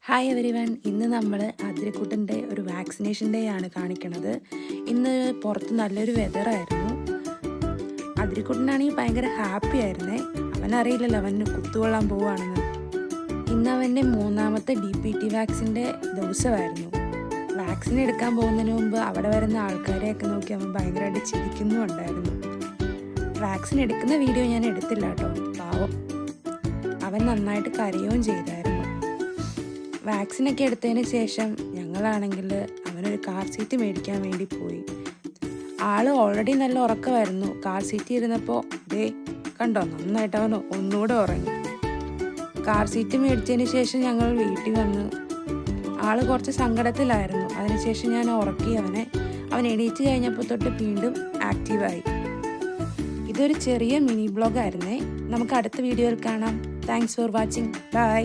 Hi everyone, ഇന്ന് നമ്മൾ അതിരക്കുട്ടൻ്റെ ഒരു വാക്സിനേഷൻ ഡേ ആണ് കാണിക്കണത്. ഇന്ന് പുറത്ത് നല്ലൊരു വെതറായിരുന്നു. അതിരക്കുട്ടനാണെങ്കിൽ ഭയങ്കര ഹാപ്പി ആയിരുന്നേ. അവനറിയില്ലല്ലോ അവന് കുത്തുകൊള്ളാൻ പോവുകയാണെന്ന്. ഇന്ന് അവൻ്റെ 3ാമത്തെ DPT വാക്സിൻ്റെ ദിവസമായിരുന്നു. വാക്സിൻ എടുക്കാൻ പോകുന്നതിന് മുമ്പ് അവിടെ വരുന്ന ആൾക്കാരെയൊക്കെ നോക്കി അവൻ ഭയങ്കരമായിട്ട് ചിരിക്കുന്നുണ്ടായിരുന്നു. വാക്സിൻ എടുക്കുന്ന വീഡിയോ ഞാൻ എടുത്തില്ല കേട്ടോ, പാവം. അവൻ നന്നായിട്ട് കരയുകയും ചെയ്തായിരുന്നു. വാക്സിനൊക്കെ എടുത്തതിന് ശേഷം ഞങ്ങളാണെങ്കിൽ അവനൊരു കാർ സീറ്റ് മേടിക്കാൻ വേണ്ടി പോയി. ആള് ഓൾറെഡി നല്ല ഉറക്കമായിരുന്നു. കാർ സീറ്റ് ഇരുന്നപ്പോൾ കണ്ടോ, നന്നായിട്ട് അവൻ ഒന്നുകൂടെ ഉറങ്ങി. കാർ സീറ്റ് മേടിച്ചതിന് ശേഷം ഞങ്ങൾ വീട്ടിൽ വന്ന് ആള് കുറച്ച് സങ്കടത്തിലായിരുന്നു. അതിനുശേഷം ഞാൻ ഉറക്കി അവൻ എണീറ്റ് കഴിഞ്ഞപ്പോൾ തൊട്ട് വീണ്ടും ആക്റ്റീവായി. ഇതൊരു ചെറിയ മിനി ബ്ലോഗായിരുന്നേ. നമുക്ക് അടുത്ത വീഡിയോയിൽ കാണാം. Thanks for watching. ബൈ.